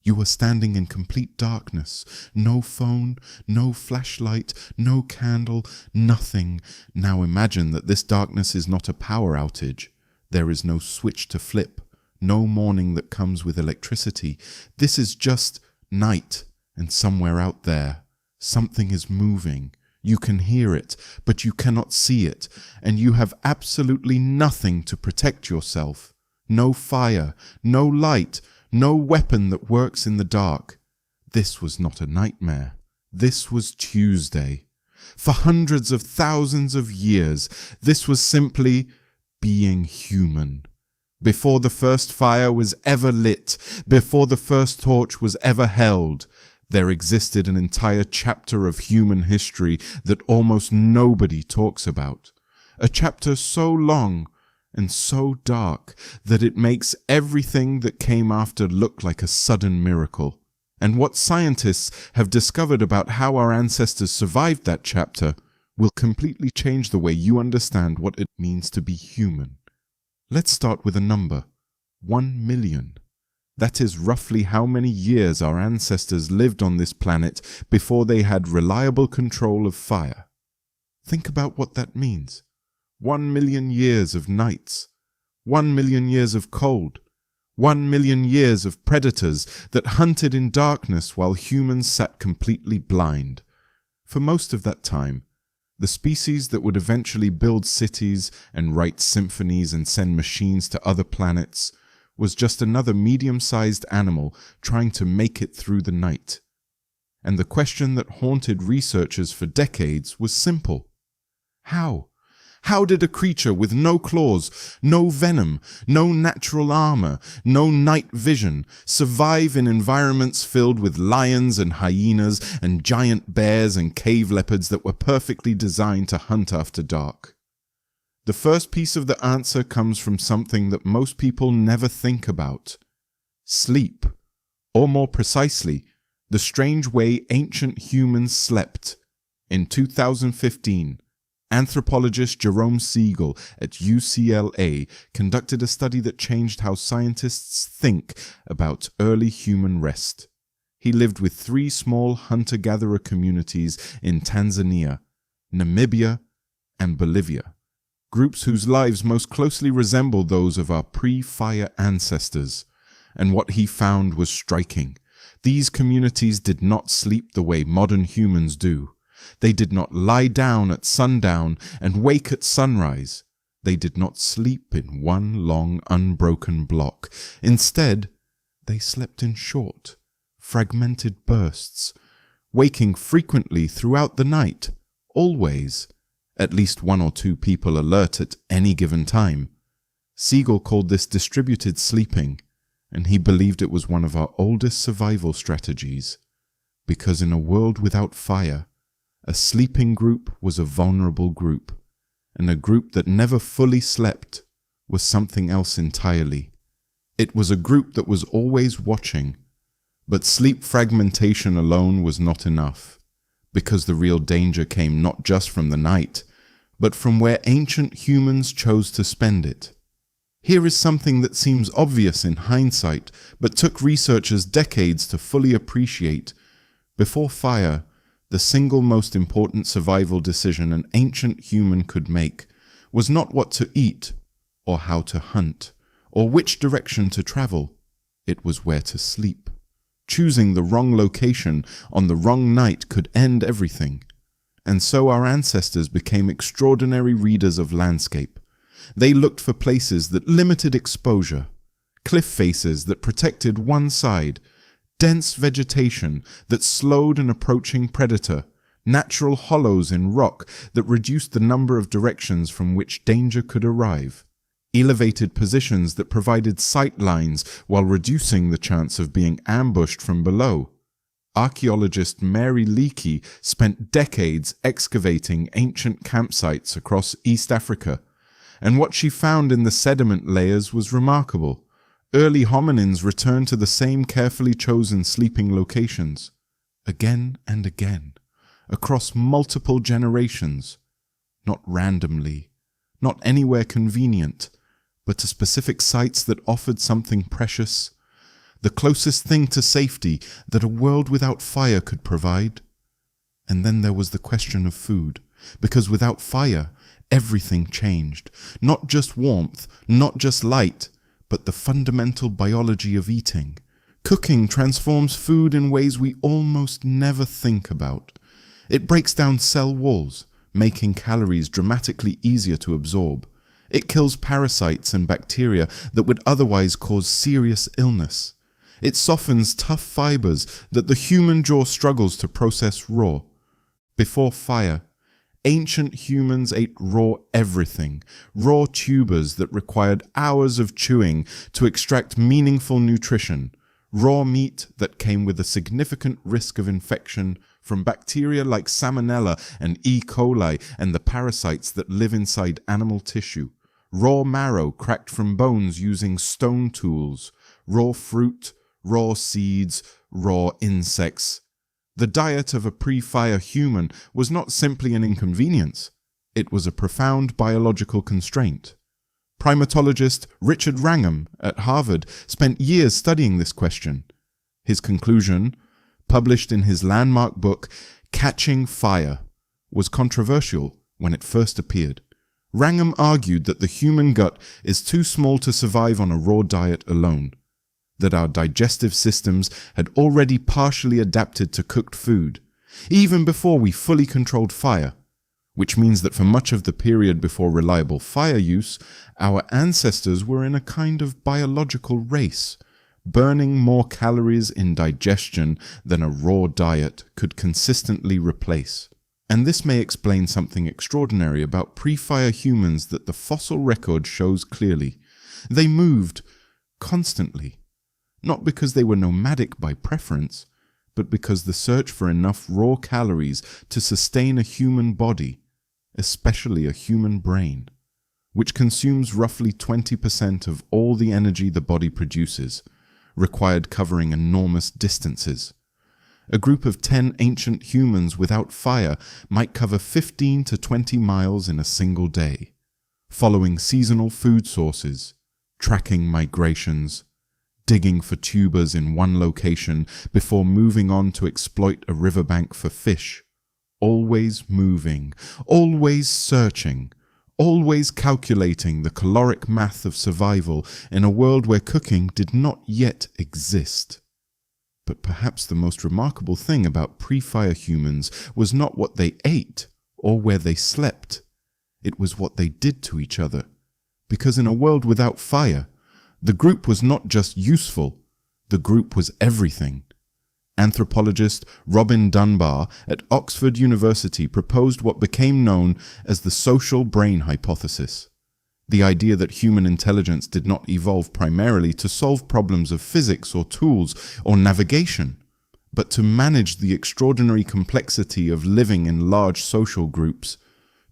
You were standing in complete darkness. No phone, no flashlight, no candle, nothing. Now imagine that this darkness is not a power outage. There is no switch to flip, no morning that comes with electricity. This is just night, and somewhere out there, something is moving. You can hear it, but you cannot see it, and you have absolutely nothing to protect yourself. No fire, no light, no weapon that works in the dark. This was not a nightmare. This was Tuesday. For hundreds of thousands of years, this was simply being human. Before the first fire was ever lit, before the first torch was ever held, there existed an entire chapter of human history that almost nobody talks about. A chapter so long and so dark that it makes everything that came after look like a sudden miracle. And what scientists have discovered about how our ancestors survived that chapter will completely change the way you understand what it means to be human. Let's start with a number. 1 million. That is roughly how many years our ancestors lived on this planet before they had reliable control of fire. Think about what that means. 1 million years of nights. 1 million years of cold. 1 million years of predators that hunted in darkness while humans sat completely blind. For most of that time, the species that would eventually build cities and write symphonies and send machines to other planets was just another medium-sized animal trying to make it through the night. And the question that haunted researchers for decades was simple. How? How did a creature with no claws, no venom, no natural armor, no night vision survive in environments filled with lions and hyenas and giant bears and cave leopards that were perfectly designed to hunt after dark? The first piece of the answer comes from something that most people never think about. Sleep. Or more precisely, the strange way ancient humans slept. In 2015, anthropologist Jerome Siegel at UCLA conducted a study that changed how scientists think about early human rest. He lived with 3 small hunter-gatherer communities in Tanzania, Namibia, and Bolivia. Groups whose lives most closely resemble those of our pre-fire ancestors. And what he found was striking. These communities did not sleep the way modern humans do. They did not lie down at sundown and wake at sunrise. They did not sleep in one long unbroken block. Instead, they slept in short, fragmented bursts, waking frequently throughout the night, always. At least 1 or 2 people alert at any given time. Siegel called this distributed sleeping, and he believed it was one of our oldest survival strategies. Because in a world without fire, a sleeping group was a vulnerable group, and a group that never fully slept was something else entirely. It was a group that was always watching, but sleep fragmentation alone was not enough, because the real danger came not just from the night, but from where ancient humans chose to spend it. Here is something that seems obvious in hindsight, but took researchers decades to fully appreciate. Before fire, the single most important survival decision an ancient human could make was not what to eat, or how to hunt, or which direction to travel. It was where to sleep. Choosing the wrong location on the wrong night could end everything. And so our ancestors became extraordinary readers of landscape. They looked for places that limited exposure, cliff faces that protected one side, dense vegetation that slowed an approaching predator, natural hollows in rock that reduced the number of directions from which danger could arrive, elevated positions that provided sight lines while reducing the chance of being ambushed from below. Archaeologist Mary Leakey spent decades excavating ancient campsites across East Africa, and what she found in the sediment layers was remarkable. Early hominins returned to the same carefully chosen sleeping locations, again and again, across multiple generations, not randomly, not anywhere convenient, but to specific sites that offered something precious. the closest thing to safety that a world without fire could provide. And then there was the question of food, because without fire, everything changed. Not just warmth, not just light, but the fundamental biology of eating. Cooking transforms food in ways we almost never think about. It breaks down cell walls, making calories dramatically easier to absorb. It kills parasites and bacteria that would otherwise cause serious illness. It softens tough fibers that the human jaw struggles to process raw. Before fire, ancient humans ate raw everything, raw tubers that required hours of chewing to extract meaningful nutrition, raw meat that came with a significant risk of infection from bacteria like Salmonella and E. coli and the parasites that live inside animal tissue, raw marrow cracked from bones using stone tools, raw fruit, raw seeds, raw insects. The diet of a pre-fire human was not simply an inconvenience, it was a profound biological constraint. Primatologist Richard Wrangham at Harvard spent years studying this question. His conclusion, published in his landmark book Catching Fire, was controversial when it first appeared. Wrangham argued that the human gut is too small to survive on a raw diet alone, that our digestive systems had already partially adapted to cooked food, even before we fully controlled fire, which means that for much of the period before reliable fire use, our ancestors were in a kind of biological race, burning more calories in digestion than a raw diet could consistently replace. And this may explain something extraordinary about pre-fire humans that the fossil record shows clearly. They moved constantly. Not because they were nomadic by preference, but because the search for enough raw calories to sustain a human body, especially a human brain, which consumes roughly 20% of all the energy the body produces, required covering enormous distances. A group of 10 ancient humans without fire might cover 15 to 20 miles in a single day, following seasonal food sources, tracking migrations, digging for tubers in one location before moving on to exploit a riverbank for fish, always moving, always searching, always calculating the caloric math of survival in a world where cooking did not yet exist. But perhaps the most remarkable thing about pre-fire humans was not what they ate or where they slept. It was what they did to each other. Because in a world without fire, the group was not just useful, the group was everything. Anthropologist Robin Dunbar at Oxford University proposed what became known as the social brain hypothesis, the idea that human intelligence did not evolve primarily to solve problems of physics or tools or navigation, but to manage the extraordinary complexity of living in large social groups,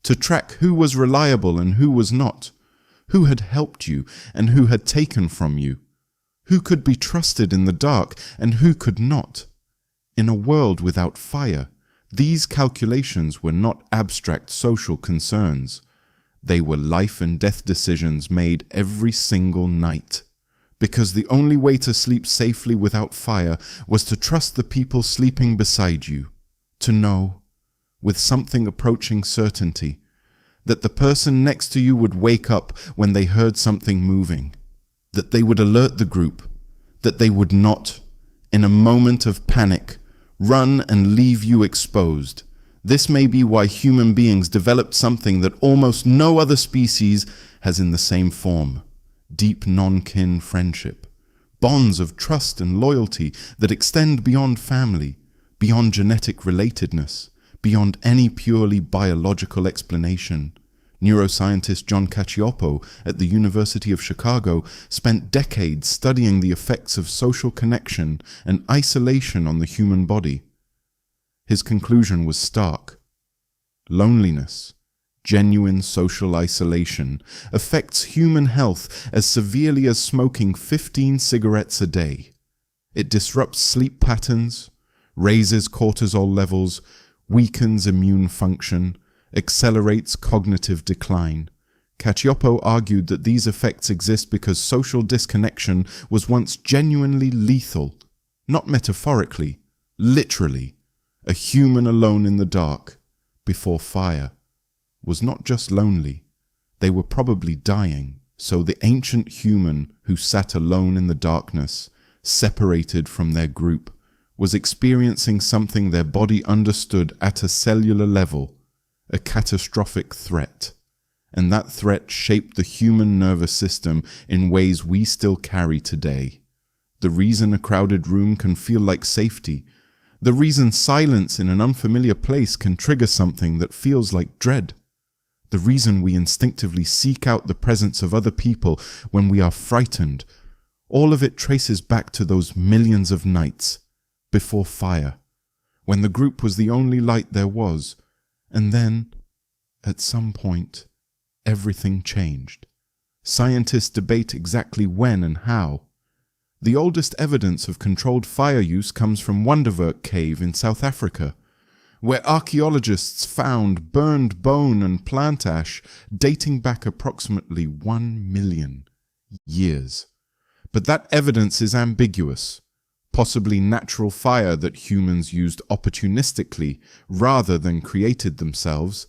to track who was reliable and who was not, who had helped you and who had taken from you, who could be trusted in the dark and who could not. In a world without fire, these calculations were not abstract social concerns. They were life and death decisions made every single night. Because the only way to sleep safely without fire was to trust the people sleeping beside you, to know, with something approaching certainty, that the person next to you would wake up when they heard something moving, that they would alert the group, that they would not, in a moment of panic, run and leave you exposed. This may be why human beings developed something that almost no other species has in the same form: deep non-kin friendship, bonds of trust and loyalty that extend beyond family, beyond genetic relatedness, beyond any purely biological explanation. Neuroscientist John Cacioppo at the University of Chicago spent decades studying the effects of social connection and isolation on the human body. His conclusion was stark. Loneliness, genuine social isolation, affects human health as severely as smoking 15 cigarettes a day. It disrupts sleep patterns, raises cortisol levels, weakens immune function, accelerates cognitive decline, Cacioppo argued that these effects exist because social disconnection was once genuinely lethal, not metaphorically, literally. A human alone in the dark, before fire, was not just lonely, they were probably dying. So the ancient human who sat alone in the darkness, separated from their group, was experiencing something their body understood at a cellular level, a catastrophic threat. And that threat shaped the human nervous system in ways we still carry today. The reason a crowded room can feel like safety, the reason silence in an unfamiliar place can trigger something that feels like dread, the reason we instinctively seek out the presence of other people when we are frightened, all of it traces back to those millions of nights before fire, when the group was the only light there was, and then, at some point, everything changed. Scientists debate exactly when and how. The oldest evidence of controlled fire use comes from Wonderwerk Cave in South Africa, where archaeologists found burned bone and plant ash dating back approximately 1 million years. But that evidence is ambiguous, possibly natural fire that humans used opportunistically rather than created themselves.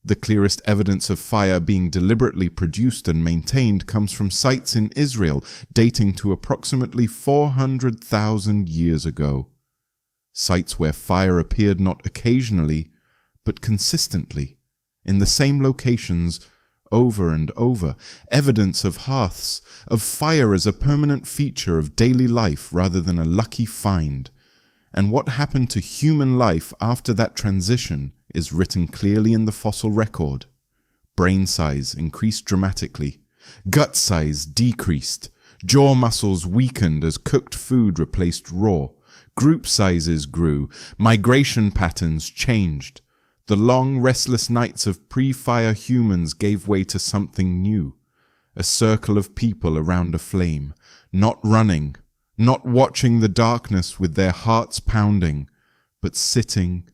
The clearest evidence of fire being deliberately produced and maintained comes from sites in Israel dating to approximately 400,000 years ago. Sites where fire appeared not occasionally, but consistently, in the same locations over and over, evidence of hearths, of fire as a permanent feature of daily life rather than a lucky find. And what happened to human life after that transition is written clearly in the fossil record. Brain size increased dramatically, gut size decreased, jaw muscles weakened as cooked food replaced raw, group sizes grew, migration patterns changed. The long, restless nights of pre-fire humans gave way to something new, a circle of people around a flame, not running, not watching the darkness with their hearts pounding, but sitting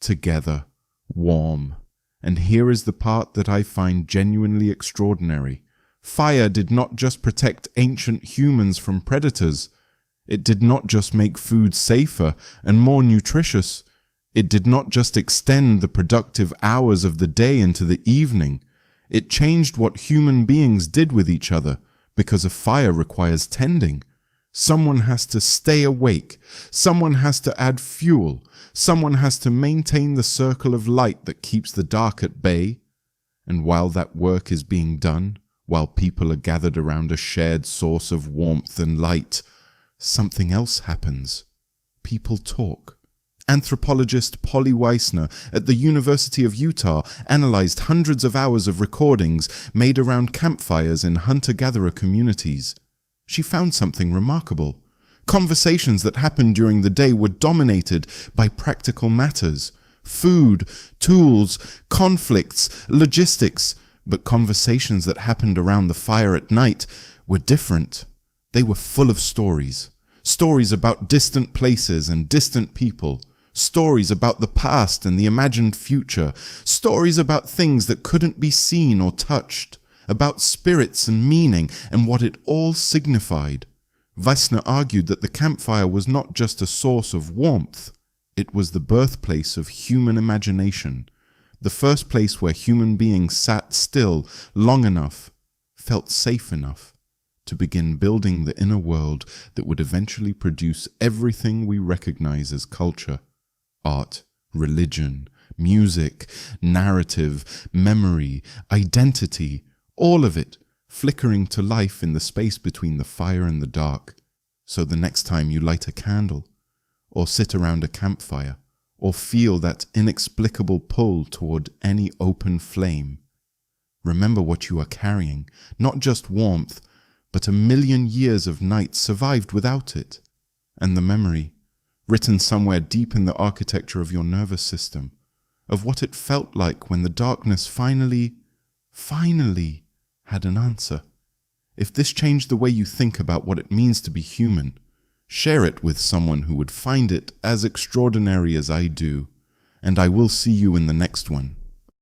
together, warm. And here is the part that I find genuinely extraordinary. Fire did not just protect ancient humans from predators. It did not just make food safer and more nutritious. It did not just extend the productive hours of the day into the evening. It changed what human beings did with each other, because a fire requires tending. Someone has to stay awake. Someone has to add fuel. Someone has to maintain the circle of light that keeps the dark at bay. And while that work is being done, while people are gathered around a shared source of warmth and light, something else happens. People talk. Anthropologist Polly Weissner at the University of Utah analyzed hundreds of hours of recordings made around campfires in hunter-gatherer communities. She found something remarkable. Conversations that happened during the day were dominated by practical matters: food, tools, conflicts, logistics. But conversations that happened around the fire at night were different. They were full of stories. Stories about distant places and distant people. Stories about the past and the imagined future. Stories about things that couldn't be seen or touched. About spirits and meaning and what it all signified. Weissner argued that the campfire was not just a source of warmth. It was the birthplace of human imagination. The first place where human beings sat still long enough, felt safe enough, to begin building the inner world that would eventually produce everything we recognize as culture: art, religion, music, narrative, memory, identity, all of it flickering to life in the space between the fire and the dark. So the next time you light a candle, or sit around a campfire, or feel that inexplicable pull toward any open flame, remember what you are carrying: not just warmth, but 1,000,000 years of nights survived without it. And the memory, written somewhere deep in the architecture of your nervous system, of what it felt like when the darkness finally had an answer. If this changed the way you think about what it means to be human, share it with someone who would find it as extraordinary as I do, and I will see you in the next one.